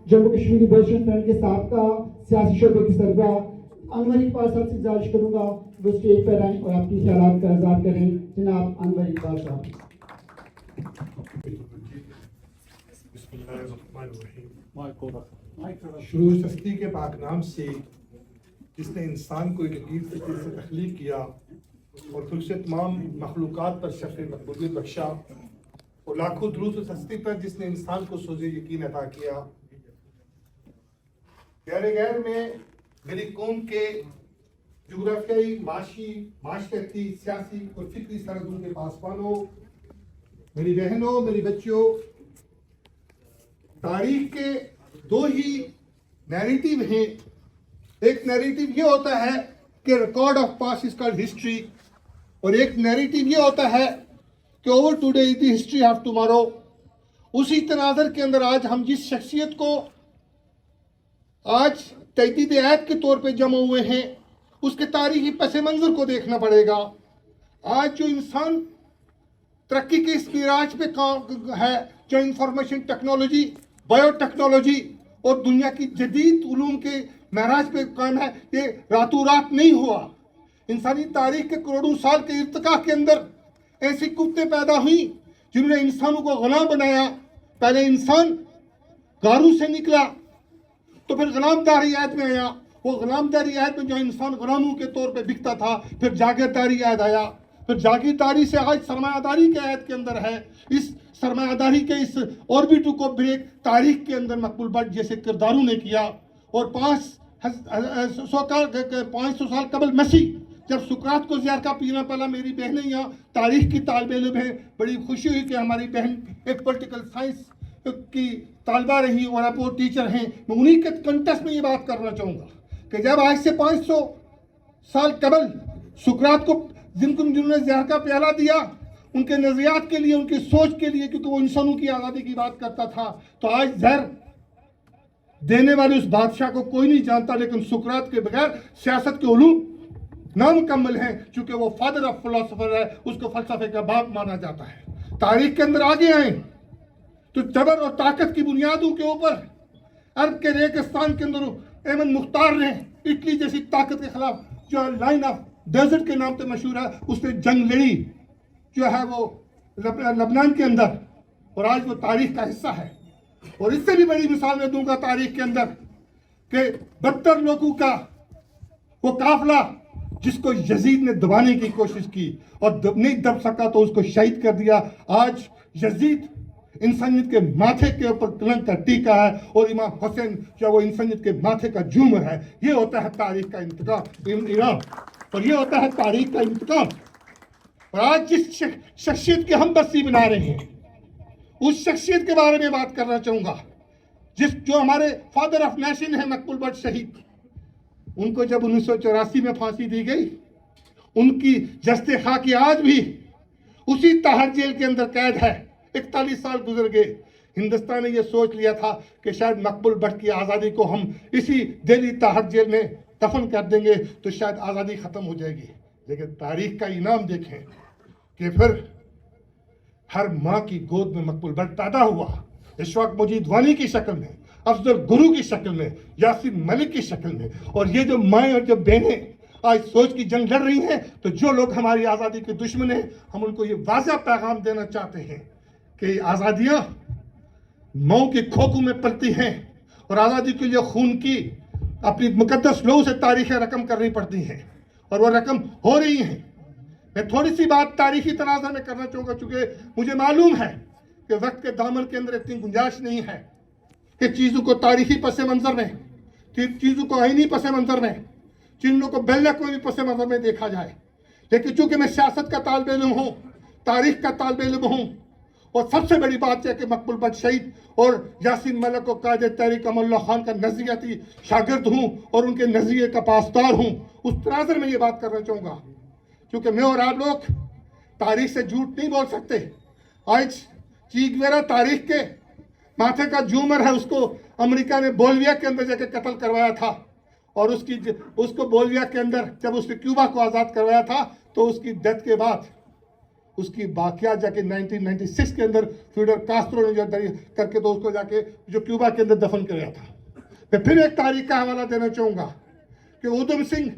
Jammu Kashmiri blush-on front کے سابقہ سیاسی شعبے کے سربراہ انور اقبال صاحب سے گزارش کروں گا وہ اسٹیج پر آئیں اور اپنی خیالات کا اظہار کریں. جناب انور اقبال صاحب. بسم اللہ الرحمن الرحیم. شروع سستی کے پاک نام سے جس نے انسان کو ایک عجیب فطرت سے تخلیق کیا اور پھر اسے تمام مخلوقات پر شرف مقبولیت بخشا، اور لاکھوں درود اس ہستی پر جس نے انسان کو سوز یقین عطا کیا. غیر میں میری قوم کے جغرافیائی، معاشی، معاشرتی، سیاسی اور فکری سرحدوں کے پاسبانوں، میری بہنوں، میری بچیوں، تاریخ کے دو ہی نیریٹیو ہیں. ایک نیریٹیو یہ ہوتا ہے کہ record of past is called history, اور ایک نیریٹیو یہ ہوتا ہے کہ over today is the history of tomorrow. اسی تناظر کے اندر آج ہم جس شخصیت کو آج تجدید عہد کے طور پہ جمع ہوئے ہیں، اس کے تاریخی پس منظر کو دیکھنا پڑے گا. آج جو انسان ترقی کے اس معراج پہ کام ہے، جو انفارمیشن ٹیکنالوجی، بایو ٹیکنالوجی اور دنیا کی جدید علوم کے معراج پہ قائم ہے، یہ راتوں رات نہیں ہوا. انسانی تاریخ کے کروڑوں سال کے ارتقاء کے اندر ایسی قوتیں پیدا ہوئیں جنہوں نے انسانوں کو غلام بنایا. پہلے انسان غاروں سے نکلا تو پھر غلام داری عہد میں آیا. وہ غلام داری عہد میں جو انسان غلاموں کے طور پہ بکتا تھا، پھر جاگیرداری عہد آیا، پھر جاگیرداری سے آج سرمایہ داری کے عہد کے اندر ہے. اس سرمایہ داری کے اس اوربٹ کو بریک تاریخ کے اندر مقبول بٹ جیسے کرداروں نے کیا. اور 500 سال قبل مسیح جب سقراط کو زہر کا پینا پڑا، میری بہنیں یہاں تاریخ کی طالب علم ہیں، بڑی خوشی ہوئی کہ ہماری بہن ایک پولیٹیکل سائنس کی طالبہ رہی اور اب وہ ٹیچر ہیں. میں انہی کے کنٹیکسٹ میں یہ بات کرنا چاہوں گا کہ جب آج سے 500 سال قبل سقراط کو جنہوں نے زہر کا پیالہ دیا، ان کے نظریات کے لیے، ان کی سوچ کے لیے، کیونکہ وہ انسانوں کی آزادی کی بات کرتا تھا، تو آج زہر دینے والے اس بادشاہ کو کوئی نہیں جانتا، لیکن سقراط کے بغیر سیاست کے علوم نامکمل ہیں. چونکہ وہ فادر آف فلاسفر ہے، اس کو فلسفے کا باپ مانا جاتا ہے. تاریخ کے اندر آگے آئیں تو جبر اور طاقت کی بنیادوں کے اوپر عرب کے ریگستان کے اندر ایمن مختار نے اٹلی جیسی طاقت کے خلاف، جو لائن آف ڈیزرٹ کے نام سے مشہور ہے، اس نے جنگ لڑی جو ہے وہ لبنان کے اندر، اور آج وہ تاریخ کا حصہ ہے. اور اس سے بھی بڑی مثال میں دوں گا تاریخ کے اندر کہ 72 لوگوں کا وہ قافلہ جس کو یزید نے دبانے کی کوشش کی اور نہیں دب سکا تو اس کو شہید کر دیا. آج یزید انسانیت کے ماتھے کے اوپر کلنک کا ٹیکہ ہے، اور امام حسین جو وہ انسانیت کے ماتھے کا جھومر ہے. یہ ہوتا ہے تاریخ کا انتقام، اور یہ ہوتا ہے تاریخ کا انتقام. اور آج جس شخصیت کی ہم بسی بنا رہے ہیں، اس شخصیت کے بارے میں بات کرنا چاہوں گا جو ہمارے فادر آف نیشن ہیں، مقبول بٹ شہید. ان کو جب 1984 میں پھانسی دی گئی، ان کی جسد خاکی آج بھی اسی طاہر جیل کے اندر قید ہے. 41 سال گزر گئے. ہندوستان نے یہ سوچ لیا تھا کہ شاید مقبول بٹ کی آزادی کو ہم اسی دہلی طاہر جیل میں دفن کر دیں گے تو شاید آزادی ختم ہو جائے گی. لیکن تاریخ کا انعام دیکھیں کہ پھر ہر ماں کی گود میں مقبول بٹ پیدا ہوا. اشفاق مجید وانی کی شکل میں، افضل گرو کی شکل میں، یاسین ملک کی شکل میں. اور یہ جو مائیں اور جو بہنیں آج سوچ کی جنگ لڑ رہی ہیں، تو جو لوگ ہماری آزادی کے دشمن ہیں، ہم ان کو یہ واضح پیغام دینا چاہتے ہیں کہ آزادیاں ماؤں کی کھوکھوں میں پلتی ہیں، اور آزادی کے لیے خون کی اپنی مقدس لہو سے تاریخیں رقم کرنی پڑتی ہیں، اور وہ رقم ہو رہی ہیں. میں تھوڑی سی بات تاریخی تناظر میں کرنا چاہوں گا، چونکہ مجھے معلوم ہے کہ وقت کے دامن کے اندر اتنی گنجائش نہیں ہے کہ چیزوں کو تاریخی پس منظر میں، چیزوں کو آئینی پس منظر میں، چیزوں کو بیلے کوئی بھی پس منظر میں دیکھا جائے. لیکن چونکہ میں سیاست کا طالب علم ہوں، تاریخ کا طالب علم ہوں، اور سب سے بڑی بات ہے کہ مقبول بٹ شہید اور یاسین ملک و قائد تحریک امان اللہ خان کا نظریاتی شاگرد ہوں اور ان کے نظریے کا پاسدار ہوں، اس تناظر میں یہ بات کرنا چاہوں گا. کیونکہ میں اور آپ لوگ تاریخ سے جھوٹ نہیں بول سکتے. آج چی گویرا تاریخ کے ماتھے کا جھومر ہے. اس کو امریکہ نے بولیویا کے اندر جا کے قتل کروایا تھا، اور اس کو بولیویا کے اندر جب اس نے کیوبا کو آزاد کروایا تھا، تو اس کی ڈیتھ کے بعد اس کی باقیات جا کے 1996 کے اندر فیڈر کاسترو نے جو کر کے تو اس کو جا کے جو کیوبا کے اندر دفن کیا تھا. میں پھر ایک تاریخ کا حوالہ دینا چاہوں گا کہ ادھم سنگھ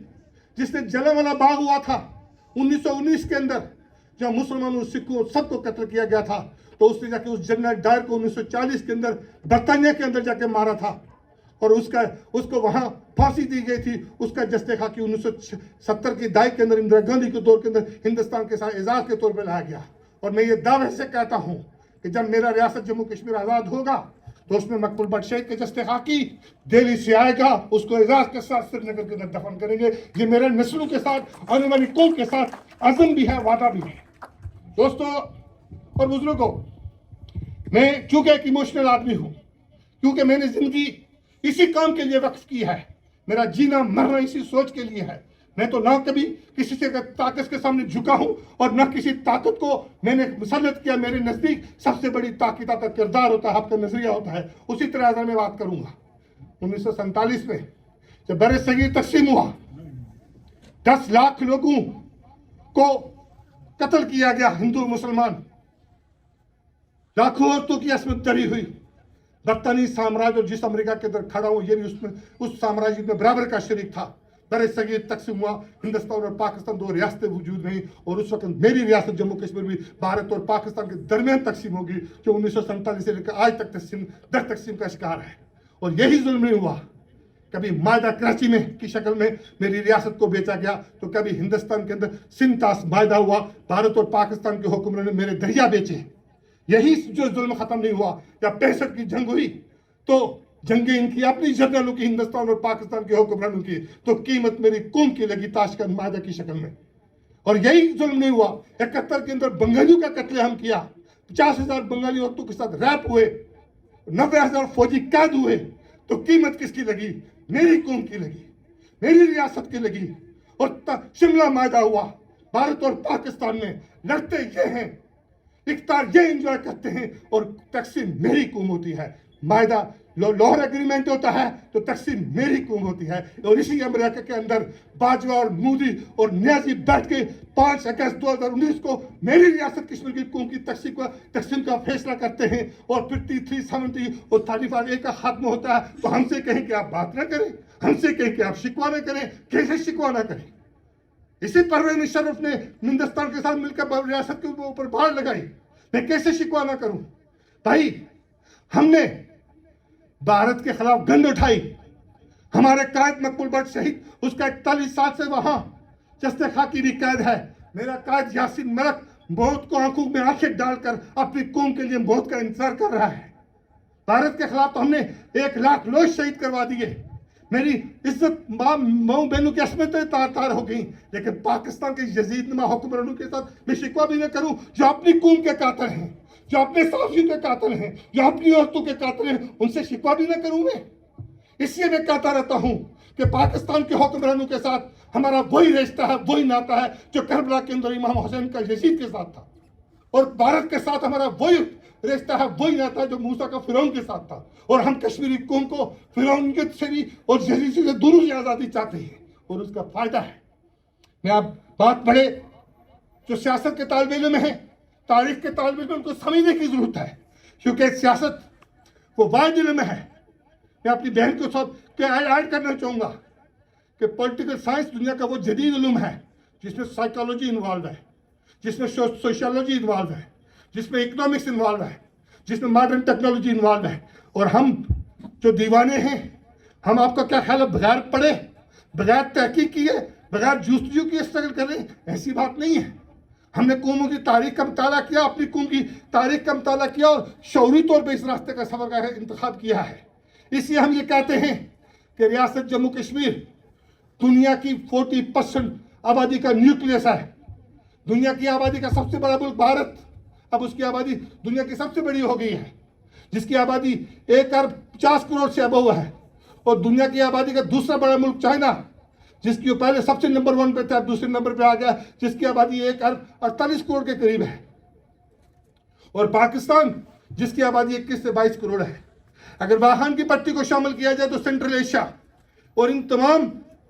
جس نے جلیانوالہ باغ ہوا تھا 1919 کے اندر جب مسلمانوں سکھوں سب کو قتل کیا گیا تھا, تو اس نے جا کے اس جنرل ڈائر کو 1940 کے اندر برطانیہ کے اندر جا کے مارا تھا اور اس کو وہاں پھانسی دی گئی تھی. اس کا جستے خاکی 1970 کی دہائی کے اندر اندرا گاندھی کے دور کے اندر ہندوستان کے ساتھ اعزاز کے طور پہ لایا گیا. اور میں یہ دعوے سے کہتا ہوں کہ جب میرا ریاست جموں کشمیر آزاد ہوگا تو اس میں مقبول بٹ شہید کے جستے خاکی دہلی سے آئے گا, اس کو اعزاز کے ساتھ سری نگر کے اندر دفن کریں گے. یہ میرے نسلوں کے ساتھ آنے والی قوم کے ساتھ عزم بھی ہے, وعدہ بھی ہے. دوستو اور بزرگوں, میں چونکہ ایک ایموشنل آدمی ہوں, کیونکہ میں نے زندگی اسی کام کے لیے وقف کی ہے, میرا جینا مرنا اسی سوچ کے لیے ہے. میں تو نہ کبھی کسی سے طاقت کے سامنے جھکا ہوں اور نہ کسی طاقت کو میں نے مسلط کیا. میرے نزدیک سب سے بڑی طاقت آپ کا کردار ہوتا ہے, آپ کا نظریہ ہوتا ہے. اسی طرح اگر میں بات کروں گا 1947 میں جب بر صغیر تقسیم ہوا, 10 لاکھ لوگوں کو قتل کیا گیا, ہندو مسلمان, لاکھوں عورتوں کی عصمت دری ہوئی. برطانوی سامراج اور جس امریکہ کے اندر کھڑا ہوں یہ بھی اس سامراج میں برابر کا شریک تھا. بر صغیر تقسیم ہوا, ہندوستان اور پاکستان 2 ریاستیں وجود رہیں, اور اس وقت میری ریاست جموں کشمیر بھی بھارت اور پاکستان کے درمیان تقسیم ہوگی, جو 1947 سے لے کر آج تک تقسیم کا شکار ہے. اور یہی ظلم نہیں ہوا, کبھی معاہدہ کراچی میں کی شکل میں میری ریاست کو بیچا گیا, تو کبھی ہندوستان کے اندر سندھ معاہدہ ہوا, بھارت اور پاکستان کے حکمرانوں نے میرے دریا بیچے. یہی جو ظلم ختم نہیں ہوا, یا 65 کی جنگ ہوئی تو جنگیں ان کی اپنی جنرلوں کی, ہندوستان اور پاکستان کے حکمرانوں کی, تو قیمت میری قوم کی لگی تاشکند معاہدہ کی شکل میں. اور یہی ظلم نہیں ہوا, 71 کے اندر بنگالیوں کا قتل عام کیا, 50,000 بنگالی عورتوں کے ساتھ ریپ ہوئے, 90,000 فوجی قید ہوئے, تو قیمت کس کی لگی؟ میری قوم کی لگی, میری ریاست کی لگی. اور شملہ معاہدہ ہوا, بھارت اور پاکستان میں لڑتے یہ ہیں, اقتدار یہ انجوائے کرتے ہیں, اور تقسیم میری قوم ہوتی ہے. معاہدہ لاہور ایگریمنٹ ہوتا ہے تو تقسیم میری قوم ہوتی ہے. اور اسی امریکہ کے اندر باجوہ اور مودی اور نیازی بیٹھ کے 5 اگست 2019 کو میری ریاست کشمیر کی قوم کی تقسیم کا فیصلہ کرتے ہیں, اور پھر 370 اور 35A کا ختم ہوتا ہے. تو ہم سے کہیں کہ آپ بات نہ کریں, ہم سے کہیں کہ آپ شکوہ نہ کریں. کیسے شکوہ نہ کریں؟ اسی پروین مشرف نے ہندوستان کے ساتھ مل کر ریاست کے اوپر بھاڑ لگائی, میں کیسے شکوہ نہ کروں؟ بھائی, ہم نے بھارت کے خلاف گند اٹھائی, ہمارے قائد مقبول بٹ شہید, اس کا 41 سال سے وہاں جستے خاکی بھی قید ہے. میرا قائد یاسین ملک موت کو آنکھوں میں آنکھیں ڈال کر اپنی قوم کے لیے موت کا انتظار کر رہا ہے. بھارت کے خلاف تو ہم نے 1 لاکھ لوگ شہید کروا دیے. میری عزت ماں بہنوں کی عصمتیں تار ہو گئیں, لیکن پاکستان کے یزید نما حکمرانوں کے ساتھ میں شکوہ بھی نہ کروں, جو اپنی قوم کے قاتل ہیں, جو اپنے صحافیوں کے قاتل ہیں, جو اپنی عورتوں کے قاتل ہیں, ان سے شکوہ بھی نہ کروں میں. اس لیے میں کہتا رہتا ہوں کہ پاکستان کے حکمرانوں کے ساتھ ہمارا وہی رشتہ ہے, وہی ناتا ہے جو کربلا کے اندر امام حسین کا یزید کے ساتھ تھا, اور بھارت کے ساتھ ہمارا وہی رشتہ ہے, وہی ناتا ہے جو موسیٰ کا فرعون کے ساتھ تھا. اور ہم کشمیری قوم کو فرعونیت سے بھی اور یزید سے دونوں سے آزادی چاہتے ہیں, اور اس کا فائدہ ہے. میں آپ بات پڑھے جو سیاست کے طالب علم ہیں, تاریخ کے طالب علم, ان کو سمجھنے کی ضرورت ہے, کیونکہ سیاست وہ واحد علم ہے. میں اپنی بہن کو سب ایڈ کرنا چاہوں گا کہ پولیٹیکل سائنس دنیا کا وہ جدید علم ہے جس میں سائیکالوجی انوالو ہے, جس میں سوشیالوجی انوالو ہے, جس میں اکنامکس انوالو ہے, جس میں ماڈرن ٹیکنالوجی انوالو ہے. اور ہم جو دیوانے ہیں, ہم آپ کا کیا خیال ہے بغیر پڑھے, بغیر تحقیق کیے, بغیر جستجو کی اسٹرگل کر رہے ہیں؟ ایسی بات نہیں ہے. ہم نے قوموں کی تاریخ کا مطالعہ کیا, اپنی قوم کی تاریخ کا مطالعہ کیا, اور شعوری طور پہ اس راستے کا سفر کا انتخاب کیا ہے. اس لیے ہم یہ کہتے ہیں کہ ریاست جموں کشمیر دنیا کی 40% آبادی کا نیوکلیس ہے. دنیا کی آبادی کا سب سے بڑا ملک بھارت, اب اس کی آبادی دنیا کی سب سے بڑی ہو گئی ہے, جس کی آبادی 1 ارب 50 کروڑ سے ابو ہے. اور دنیا کی آبادی کا دوسرا بڑا ملک چائنا, جس کی پہلے سب سے نمبر 1 پہ تھا, اب دوسرے نمبر پہ آ گیا, جس کی آبادی 1 ارب 48 کروڑ کے قریب ہے. اور پاکستان جس کی آبادی 21 سے 22 کروڑ ہے. اگر واہان کی پٹی کو شامل کیا جائے تو سینٹرل ایشیا اور ان تمام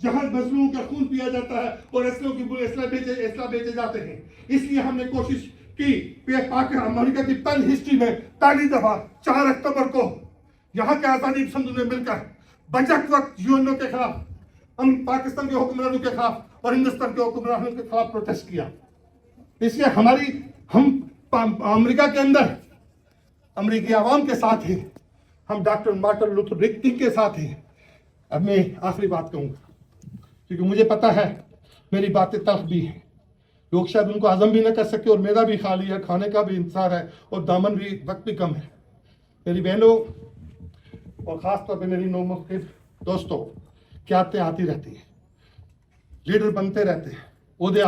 جہاں مظلوموں کا خون پیا جاتا ہے اور اسلحہ بیچے جاتے ہیں. اس لیے ہم نے کوشش کی کہ امریکہ کی پہلی ہسٹری میں پہلی دفعہ 4 اکتوبر کو یہاں کے آزادی پسندوں نے مل کر بجٹ وقت یونو کے خلاف، ہم پاکستان کے حکمرانوں کے خلاف اور ہندوستان کے حکمرانوں کے خلاف پروٹیسٹ کیا. اس لیے ہم امریکہ کے اندر امریکی عوام کے ساتھ ہیں، ہم ڈاکٹر مارٹن لوتھر کنگ کے ساتھ ہیں. اب میں آخری بات کہوں گا کیونکہ مجھے پتا ہے میری باتیں تلخ بھی ہیں، لوگ شاید ان کو ہضم بھی نہ کر سکے اور میدا بھی خالی ہے، کھانے کا بھی انتظار ہے اور دامن بھی وقت بھی کم ہے. میری بہنوں اور خاص طور پہ میری نو مختلف دوستوں، قیادتیں آتی رہتی ہیں، لیڈر بنتے رہتے ہیں، عہدے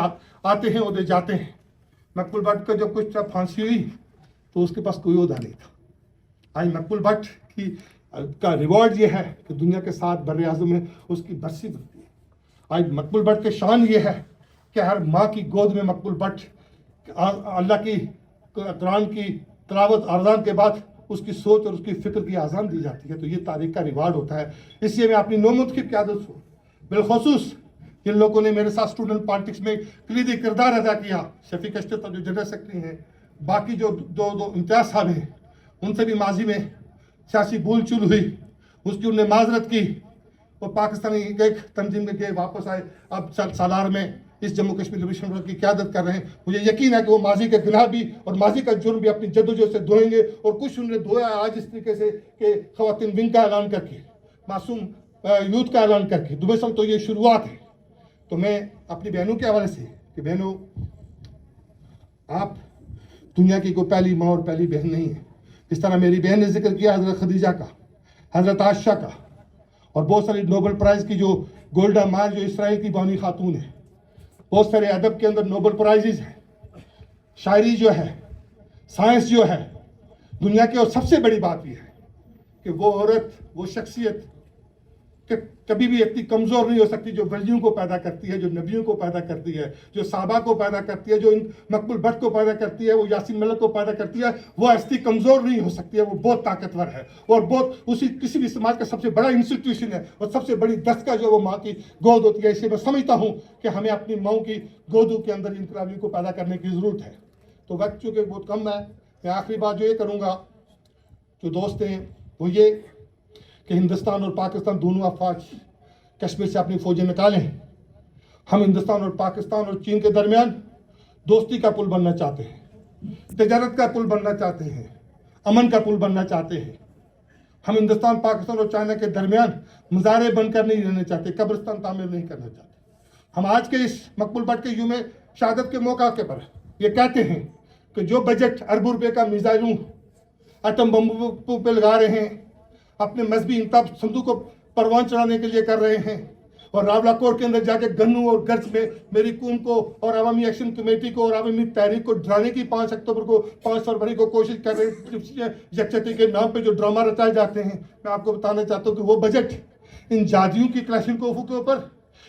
آتے ہیں عہدے جاتے ہیں. مقبول بٹ کو جب پھانسی ہوئی تو اس کے پاس کوئی عہدہ نہیں تھا. آج مقبول بٹ کا ریوارڈ یہ ہے کہ دنیا کے 7 بر اعظم میں اس کی برسی بنتی ہے. آج مقبول بٹ کے شان یہ ہے کہ ہر ماں کی گود میں مقبول بٹ اللہ کی قرآن کی تلاوت اذان کے بعد اس کی سوچ اور اس کی فکر کی اذان دی جاتی ہے. تو یہ تاریخ کا ریوارڈ ہوتا ہے. اس لیے میں اپنی نومنتخب قیادت ہوں، بالخصوص جن لوگوں نے میرے ساتھ اسٹوڈنٹ پالیٹکس میں کلیدی کردار ادا کیا، شفیق اشرف جو جنرل سیکرٹری ہیں، باقی جو دو امتیاز صاحب ہیں، ان سے بھی ماضی میں سیاسی بھول چول ہوئی، اس کی انہوں نے معذرت کی اور پاکستانی ایک تنظیم میں گئے، واپس آئے، اب سالار میں اس جموں کشمیر لبریشن فرنٹ کی قیادت کر رہے ہیں. مجھے یقین ہے کہ وہ ماضی کے گناہ بھی اور ماضی کا جرم بھی اپنی جدوجہد سے دھوئیں گے، اور کچھ انہوں نے دھویا آج اس طریقے سے کہ خواتین ونگ کا اعلان کر کے، معصوم یوتھ کا اعلان کر کے. دبئی تو یہ شروعات ہے. تو میں اپنی بہنوں کے حوالے سے کہ بہنوں، آپ دنیا کی کوئی پہلی ماں اور پہلی بہن نہیں ہے. اس طرح میری بہن نے ذکر کیا حضرت خدیجہ کا، حضرت عائشہ کا، اور بہت ساری نوبل پرائز کی جو گولڈا مائر جو اسرائیل کی بانی خاتون ہے. بہت سارے ادب کے اندر نوبل پرائزز ہیں. شاعری جو ہے، سائنس جو ہے، دنیا کی اور سب سے بڑی بات یہ ہے کہ وہ عورت، وہ شخصیت کہ کبھی بھی اتنی کمزور نہیں ہو سکتی جو ولیوں کو پیدا کرتی ہے، جو نبیوں کو پیدا کرتی ہے، جو صحابہ کو پیدا کرتی ہے، جو مقبول بٹ کو پیدا کرتی ہے، وہ یاسین ملک کو پیدا کرتی ہے. وہ ایسی کمزور نہیں ہو سکتی ہے، وہ بہت طاقتور ہے اور بہت کسی بھی سماج کا سب سے بڑا انسٹیٹیوشن ہے اور سب سے بڑی دستگاہ جو وہ ماں کی گود ہوتی ہے. اس لیے میں سمجھتا ہوں کہ ہمیں اپنی ماں کی گودوں کے اندر انقلابیوں کو پیدا کرنے کی ضرورت ہے. تو وقت چونکہ بہت کم ہے، میں آخری بات جو یہ کروں گا، جو دوست ہیں، وہ یہ کہ ہندوستان اور پاکستان دونوں افواج کشمیر سے اپنی فوجیں نکالیں. ہم ہندوستان اور پاکستان اور چین کے درمیان دوستی کا پل بننا چاہتے ہیں، تجارت کا پل بننا چاہتے ہیں، امن کا پل بننا چاہتے ہیں. ہم ہندوستان، پاکستان اور چائنا کے درمیان مزارے بن کر نہیں رہنا چاہتے، قبرستان تعمیر نہیں کرنا چاہتے. ہم آج کے اس مقبول بٹ کے یوم شہادت کے موقع کے پر یہ کہتے ہیں کہ جو بجٹ اربوں روپے کا میزائلوں، ایٹم بمبوں پہ لگا رہے ہیں، اپنے مذہبی انتخاب صندوق کو پروان چڑھانے کے لیے کر رہے ہیں، اور راولہ کوٹ کے اندر جا کے گنوں اور گرج میں میری قوم کو اور عوامی ایکشن کمیٹی کو اور عوامی تحریک کو ڈرانے کی 5 اکتوبر کو 5 فروری کو کوشش کر رہے ہیں. یکجہتی کے نام پہ جو ڈرامہ رچائے جاتے ہیں، میں آپ کو بتانا چاہتا ہوں کہ وہ بجٹ ان جادیوں کی کلاشنکوف کے اوپر،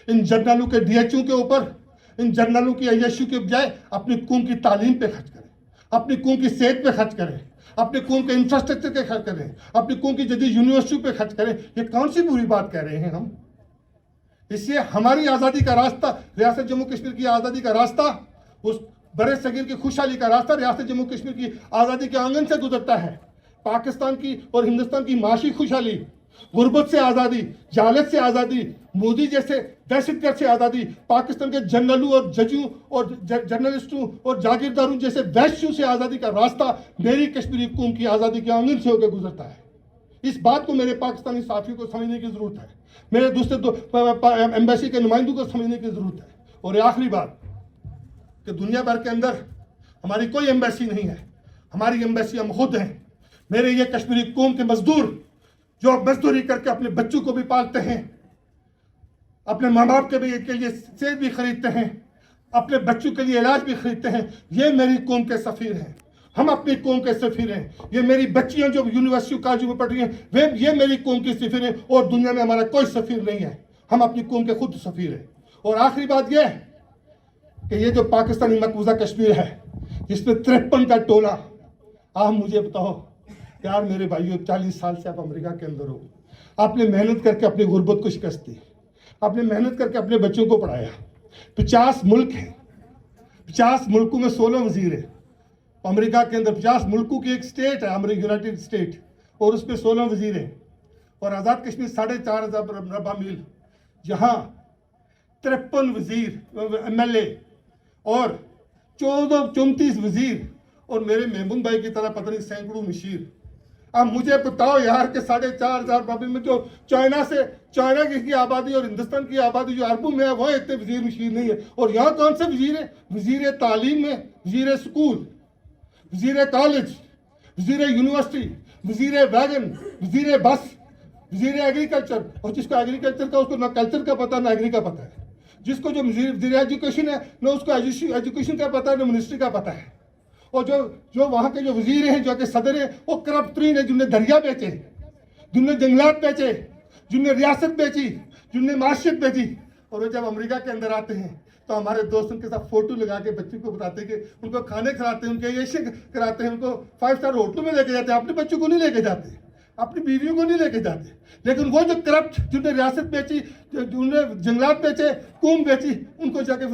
ان جنرلوں کے ڈی ایچ او کے اوپر، ان جنرلوں کی عیاشیوں کے بجائے اپنی قوم کی تعلیم پہ خرچ کریں، اپنی قوم کی صحت پہ خرچ کریں، اپنے قوم کے انفراسٹرکچر پہ خرچ کریں، اپنی قوم کی جدید یونیورسٹیوں پہ خرچ کریں. یہ کون سی بری بات کہہ رہے ہیں ہم؟ اس لیے ہماری آزادی کا راستہ، ریاست جموں کشمیر کی آزادی کا راستہ، اس بر صغیر کی خوشحالی کا راستہ ریاست جموں کشمیر کی آزادی کے آنگن سے گزرتا ہے. پاکستان کی اور ہندوستان کی معاشی خوشحالی، غربت سے آزادی، جہالت سے آزادی، مودی جیسے دہشت گرد سے آزادی، پاکستان کے جنرلوں اور ججوں اور جرنلسٹوں اور جاگیرداروں جیسے وحشیوں سے آزادی کا راستہ میری کشمیری قوم کی آزادی کے آنگن سے ہو کے گزرتا ہے. اس بات کو میرے پاکستانی صحافیوں کو سمجھنے کی ضرورت ہے، میرے دوسرے ایمبیسی کے نمائندوں کو سمجھنے کی ضرورت ہے. اور یہ آخری بات کہ دنیا بھر کے اندر ہماری کوئی ایمبیسی نہیں ہے، ہماری ایمبیسی ہم خود ہیں. میرے یہ کشمیری قوم کے مزدور جو مزدوری کر کے اپنے بچوں کو بھی پالتے ہیں، اپنے ماں باپ کے لیے صحت بھی خریدتے ہیں، اپنے بچوں کے لیے علاج بھی خریدتے ہیں، یہ میری قوم کے سفیر ہیں. ہم اپنی قوم کے سفیر ہیں. یہ میری بچیاں جو یونیورسٹی کالجوں میں پڑھ رہی ہیں، یہ میری قوم کی سفیر ہیں، اور دنیا میں ہمارا کوئی سفیر نہیں ہے. ہم اپنی قوم کے خود سفیر ہیں. اور آخری بات یہ ہے کہ یہ جو پاکستانی مقبوضہ کشمیر ہے، جس میں 53 کا ٹولہ، آپ مجھے بتاؤ یار میرے بھائیوں، 40 سال سے آپ امریکہ کے اندر ہو، آپ نے محنت کر کے اپنی غربت کو شکست دی، آپ نے محنت کر کے اپنے بچوں کو پڑھایا. 50 ملک ہیں, 50 ملکوں میں 16 وزیر ہیں. امریکہ کے اندر 50 ملکوں کی ایک اسٹیٹ ہے یونائٹڈ اسٹیٹ, اور اس میں 16 وزیر ہیں. اور آزاد کشمیر 4,500 مربع میل, جہاں 53 وزیر MLA اور 34 وزیر, اور میرے محمود بھائی کی طرح پتہ نہیں سینکڑوں مشیر. اب مجھے بتاؤ یار کہ 4,500 مربع میں جو چائنا کی آبادی اور ہندوستان کی آبادی جو عربوں میں ہے, وہ اتنے وزیر مشیر نہیں ہے. اور یہاں کون سے وزیر ہیں؟ وزیر تعلیم میں, وزیر اسکول, وزیر کالج, وزیر یونیورسٹی, وزیر ویگن, وزیر بس, وزیر ایگریکلچر. اور جس کو ایگریکلچر کا, اس کو نہ کلچر کا پتہ نہ ایگری کا پتہ ہے. جس کو جو وزیر ایجوکیشن ہے, نہ اس کو ایجوکیشن کا پتہ ہے نہ منسٹری کا پتہ ہے. اور جو وہاں کے جو وزیر ہیں, جو کہ صدر ہیں, وہ کرپٹ ترین ہیں, جن نے دریا بیچے, جن نے جنگلات بیچے, جن نے ریاست بیچی, جن نے معاشیت بیچی. اور وہ جب امریکہ کے اندر آتے ہیں تو ہمارے دوستوں کے ساتھ فوٹو لگا کے بچوں کو بتاتے ہیں کہ ان کو کھانے کھلاتے ہیں, ان کے عیشیں کراتے ہیں, ان کو 5 اسٹار ہوٹلوں میں لے کے جاتے ہیں. اپنے بچوں کو نہیں لے کے جاتے, اپنی بیویوں کو نہیں لے کے جاتے. لیکن وہ جو کرپٹ, جن نے ریاست بیچی, جن نے جنگلات بیچے, قوم بیچی, ان کو جا کے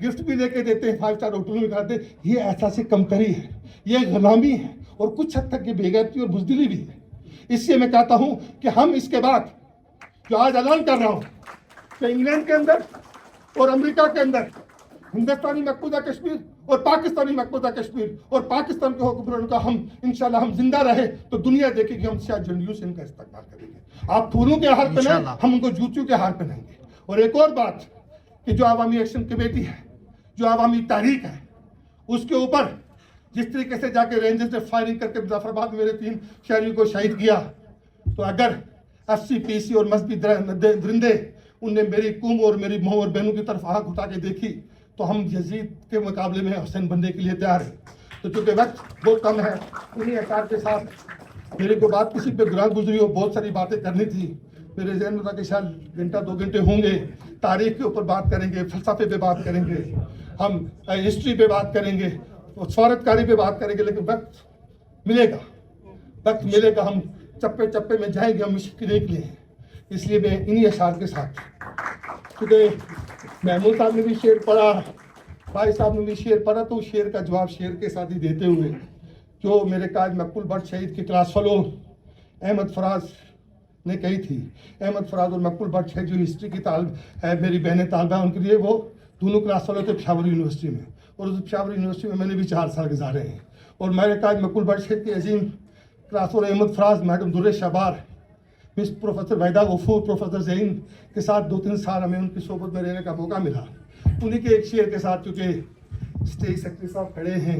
گفٹ بھی لے کے دیتے ہیں, 5 اسٹار ہوٹلوں میں کھاتے ہیں. یہ احساس کمتری ہے, یہ غلامی ہے, اور کچھ حد تک یہ بے غیرتی اور بزدلی بھی ہے. اس لیے میں کہتا ہوں کہ ہم اس کے بعد جو آج اعلان کر رہا ہوں کہ انگلینڈ کے اندر اور امریکہ کے اندر ہندوستانی مقبوضہ کشمیر اور پاکستانی مقبوضہ کشمیر اور پاکستان کے حکمرانوں کا ہم انشاءاللہ ہم زندہ رہے تو دنیا دیکھے کہ ہم سیاہ جھنڈیوں سے ان کا استقبال کریں گے. آپ پھولوں کے ہار پہنائیں, ہم ان کو جوتیوں کے ہار پہنائیں گے. اور ایک اور بات کہ جو عوامی ایکشن کمیٹی ہے, جو عوامی تحریک ہے, اس کے اوپر جس طریقے سے جا کے رینجرز نے فائرنگ کر کے مظفر آباد میں میرے 3 شہریوں کو شہید کیا, تو اگر FCPC اور مذہبی درندے ان نے میری قوم اور میری ماں اور بہنوں کی طرف آنکھ اٹھا کے دیکھی تو ہم یزید کے مقابلے میں حسین بننے کے لیے تیار ہیں. تو چونکہ وقت بہت کم ہے, انہی اشعار کے ساتھ میرے کو بات کسی پہ گراں گزری ہو, بہت ساری باتیں کرنی تھی. میرے ذہن میں تھا کہ شاید گھنٹہ 2 گھنٹے ہوں گے. تاریخ کے اوپر بات کریں گے, فلسفے پہ بات کریں گے, ہم ہسٹری پہ بات کریں گے, سفارت کاری پہ بات کریں گے. لیکن وقت ملے گا, ہم چپے چپے میں جائیں گے, ہم مشکلیں کے لیے. اس لیے میں انہی اشعار کے ساتھ, کیونکہ محمود صاحب نے بھی شعر پڑھا, بھائی صاحب نے بھی شعر پڑھا, تو شعر کا جواب شعر کے ساتھ ہی دیتے ہوئے جو میرے قائد مقبول بٹ شہید کی کلاس فلو احمد فراز نے کہی تھی. احمد فراز اور مقبول بٹ شہید جو ہسٹری کی طالب ہے, میری بہنیں طالبہ, ان کے لیے وہ دونوں کلاس فلو تھے پشاور یونیورسٹی میں. اور اس پشاور یونیورسٹی میں میں نے بھی 4 سال گزارے ہیں. اور میرے قائد مقبول بٹ شہید کی عظیم کلاس فلو احمد فراز, میڈم در شہبار, مس پروفیسر وحیدہ غفور, پروفیسر زین کے ساتھ 2-3 سال ہمیں ان کی صحبت میں رہنے کا موقع ملا. انہی کے ایک شعر کے ساتھ, چونکہ اسٹیج سیکرٹری صاحب کھڑے ہیں,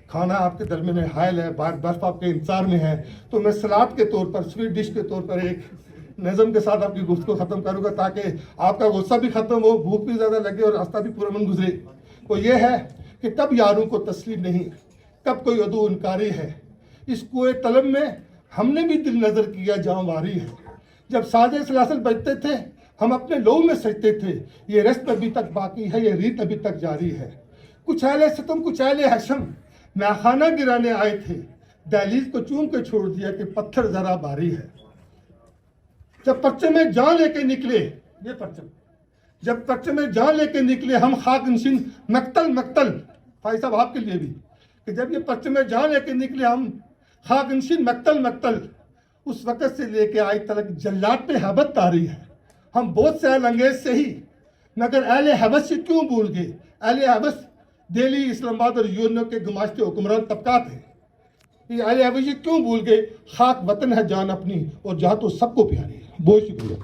کھانا آپ کے درمیان حائل ہے, برف آپ کے انتظار میں ہے, تو میں سلاد کے طور پر, سویٹ ڈش کے طور پر ایک نظم کے ساتھ آپ کی گفتگو ختم کروں گا تاکہ آپ کا غصہ بھی ختم ہو, بھوک بھی زیادہ لگے اور راستہ بھی پرامن گزرے. وہ یہ ہے کہ کب یاروں کو تسلیم نہیں, کب کوئی عدو انکاری ہے, اس کوئے طلب میں ہم نے بھی دل نظر کیا جاں واری ہے. جب سازے سلاسل بجتے تھے ہم اپنے لوگ میں سجتے تھے, یہ رسم ابھی تک باقی ہے, یہ ریت ابھی تک جاری ہے. کچھ اہل ستم کچھ اہل حشم میخانہ گرانے آئے تھے, دہلیز کو چوم کے چھوڑ دیا کہ پتھر ذرا باری ہے. جب پرچے میں جان لے کے نکلے, یہ پرچم, جب پرچے میں جان لے کے نکلے ہم خاک نشین مقتل, بھائی صاحب آپ کے لیے بھی, کہ جب یہ پرچے میں جان لے کے نکلے ہم خاک نشین مقتل, اس وقت سے لے کے آج تک جلات پہ حبت طاری ہے. ہم بہت سے اہل انگیز سے ہی, مگر اہل حبس سے کیوں بھول گئے. اہل حبس دہلی, اسلام آباد اور یونو کے گماشتے حکمران طبقات ہیں. یہ اہل حبس سے کیوں بھول گئے, خاک وطن ہے جان اپنی اور جہاں تو سب کو پیاری ہے. بہت شکریہ.